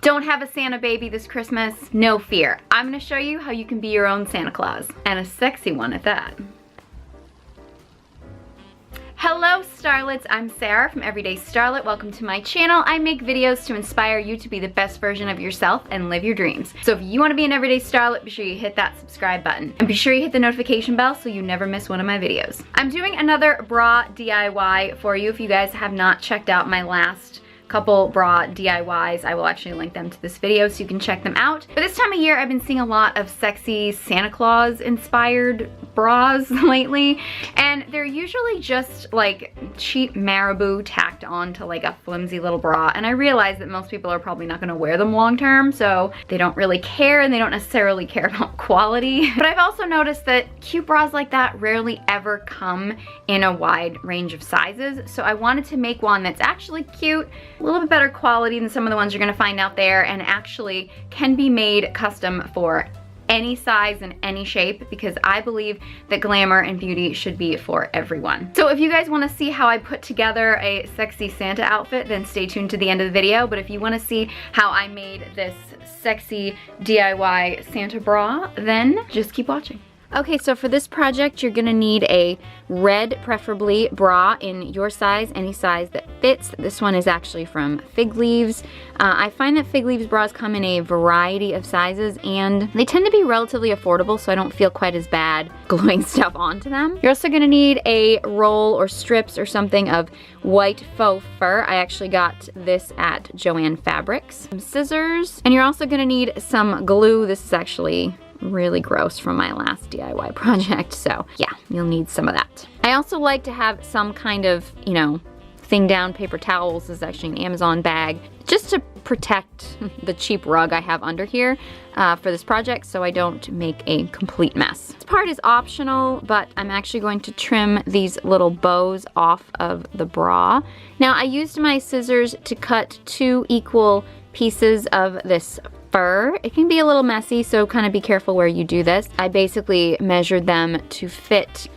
Don't have a Santa baby this Christmas? No fear. I'm gonna show you how you can be your own Santa Claus, and a sexy one at that. Hello Starlets, I'm Sarah from Everyday Starlet. Welcome to my channel. I make videos to inspire you to be the best version of yourself and live your dreams. So if you want to be an Everyday Starlet, be sure you hit that subscribe button. And be sure you hit the notification bell so you never miss one of my videos. I'm doing another bra DIY for you. If you guys have not checked out my last couple bra DIYs, I will actually link them to this video so you can check them out. But this time of year, I've been seeing a lot of sexy Santa Claus inspired bras lately, and they're usually just like cheap marabou tacked onto like a flimsy little bra, and I realize that most people are probably not going to wear them long term, so they don't really care and they don't necessarily care about quality. But I've also noticed that cute bras like that rarely ever come in a wide range of sizes, so I wanted to make one that's actually cute, a little bit better quality than some of the ones you're going to find out there, and actually can be made custom for any size and any shape, because I believe that glamour and beauty should be for everyone. So if you guys want to see how I put together a sexy Santa outfit, then stay tuned to the end of the video. But if you want to see how I made this sexy DIY Santa bra, then just keep watching. Okay, so for this project, you're gonna need a red, preferably, bra in your size, any size that fits. This one is actually from Fig Leaves. I find that Fig Leaves bras come in a variety of sizes, and they tend to be relatively affordable, so I don't feel quite as bad gluing stuff onto them. You're also gonna need a roll or strips or something of white faux fur. I actually got this at Joann Fabrics. Some scissors, and you're also gonna need some glue. This is actually really gross from my last DIY project, so yeah, you'll need some of that. I also like to have some kind of, you know, thing down. Paper towels. This is actually an Amazon bag, just to protect the cheap rug I have under here for this project, so I don't make a complete mess. This part is optional, but I'm actually going to trim these little bows off of the bra. Now, I used my scissors to cut 2 equal pieces of this fur. It can be a little messy, so kind of be careful where you do this. I basically measured them to fit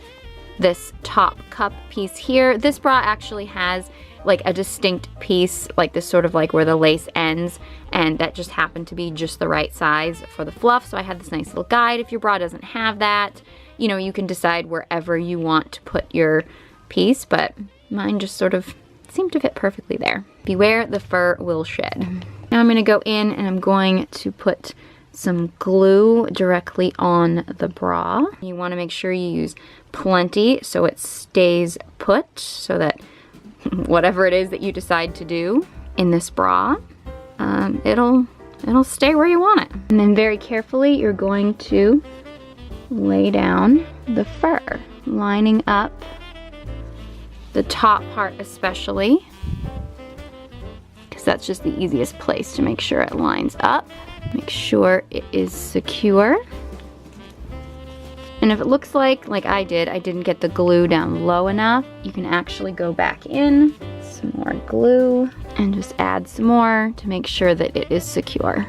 this top cup piece here. This bra actually has like a distinct piece, like this sort of like where the lace ends, and that just happened to be just the right size for the fluff, so I had this nice little guide. If your bra doesn't have that, you know, you can decide wherever you want to put your piece, but mine just sort of seemed to fit perfectly there. Beware, the fur will shed. Now I'm going to go in and I'm going to put some glue directly on the bra. You want to make sure you use plenty so it stays put, so that whatever it is that you decide to do in this bra, it'll stay where you want it. And then very carefully you're going to lay down the fur, lining up the top part especially, because that's just the easiest place to make sure it lines up. Make sure it is secure. And if it looks like I didn't get the glue down low enough, you can actually go back in, some more glue, and just add some more to make sure that it is secure.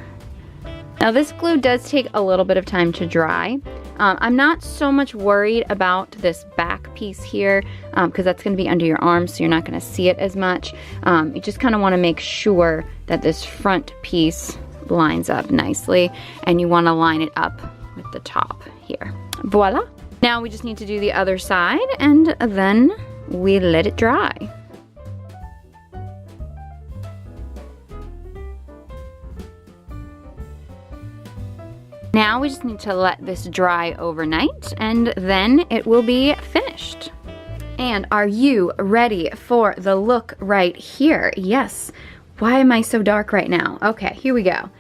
Now this glue does take a little bit of time to dry. I'm not so much worried about this back piece here because that's going to be under your arm, so you're not going to see it as much. You just kind of want to make sure that this front piece lines up nicely, and you want to line it up with the top here. Voila! Now we just need to do the other side, and then we let it dry. Now we just need to let this dry overnight, and then it will be finished. And are you ready for the look right here? Yes. Why am I so dark right now? Okay, here we go.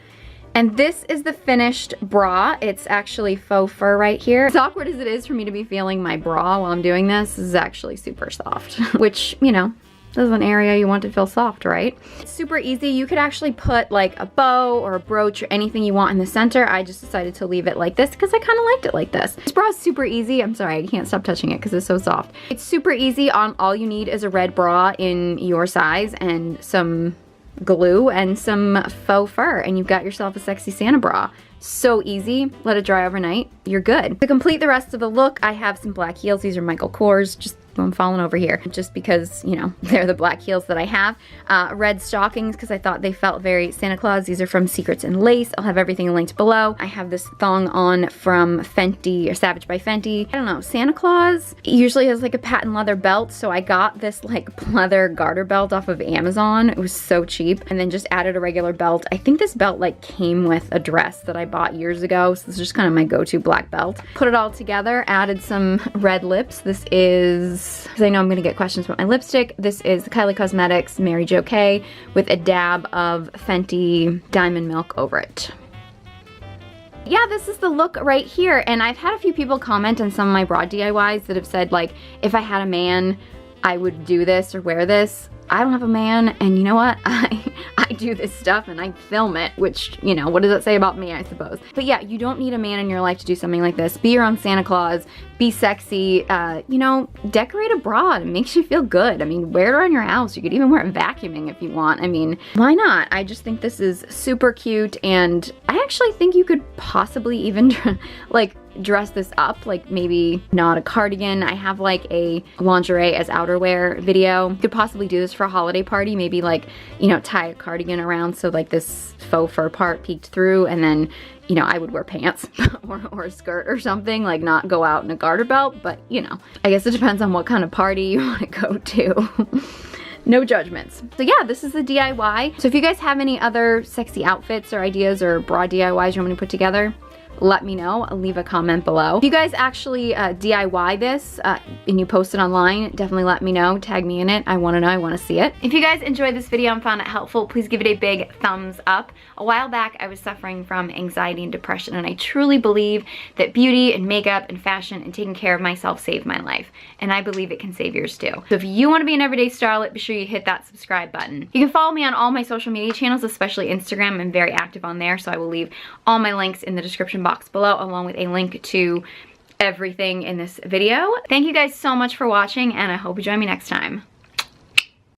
And this is the finished bra. It's actually faux fur right here. As awkward as it is for me to be feeling my bra while I'm doing this, is actually super soft, which, you know, this is an area you want to feel soft, right? It's super easy. You could actually put like a bow or a brooch or anything you want in the center. I just decided to leave it like this because I kind of liked it like this. This bra is super easy. I'm sorry, I can't stop touching it because it's so soft. It's super easy. All you need is a red bra in your size and some glue and some faux fur, and you've got yourself a sexy Santa bra. So easy. Let it dry overnight. You're good. To complete the rest of the look, I have some black heels. These are Michael Kors. Just I'm falling over here just because, you know, they're the black heels that I have. Red stockings because I thought they felt very Santa Claus. These are from Secrets and Lace. I'll have everything linked below. I have this thong on from Fenty or Savage by Fenty. I don't know, Santa Claus usually has like a patent leather belt, so I got this like leather garter belt off of Amazon. It was so cheap, and then just added a regular belt. I think this belt like came with a dress that I bought years ago, so this is just kind of my go-to black belt. Put it all together, added some red lips. This is, because I know I'm gonna get questions about my lipstick, this is the Kylie Cosmetics Mary Jo K with a dab of Fenty Diamond Milk over it. Yeah, this is the look right here, and I've had a few people comment on some of my bra DIYs that have said like, if I had a man, I would do this or wear this. I don't have a man, and you know what? I do this stuff and I film it, which, you know, what does that say about me, I suppose? But yeah, you don't need a man in your life to do something like this. Be your own Santa Claus, be sexy, you know, decorate a bra. It makes you feel good. I mean, wear it around your house. You could even wear it vacuuming if you want. I mean, why not? I just think this is super cute, and I actually think you could possibly even like dress this up, like maybe not a cardigan. I have like a lingerie as outerwear video. You could possibly do this for a holiday party, maybe like, you know, tie a cardigan around so like this faux fur part peeked through, and then, you know, I would wear pants or a skirt or something, like not go out in a garter belt, but you know, I guess it depends on what kind of party you want to go to. No judgments. So yeah, this is the DIY. So if you guys have any other sexy outfits or ideas or bra DIYs you want me to put together, let me know. Leave a comment below. If you guys actually DIY this and you post it online, definitely let me know. Tag me in it. I want to know. I want to see it. If you guys enjoyed this video and found it helpful, please give it a big thumbs up. A while back, I was suffering from anxiety and depression, and I truly believe that beauty and makeup and fashion and taking care of myself saved my life. And I believe it can save yours too. So if you want to be an everyday starlet, be sure you hit that subscribe button. You can follow me on all my social media channels, especially Instagram. I'm very active on there, so I will leave all my links in the description box below, along with a link to everything in this video. Thank you guys so much for watching, and I hope you join me next time.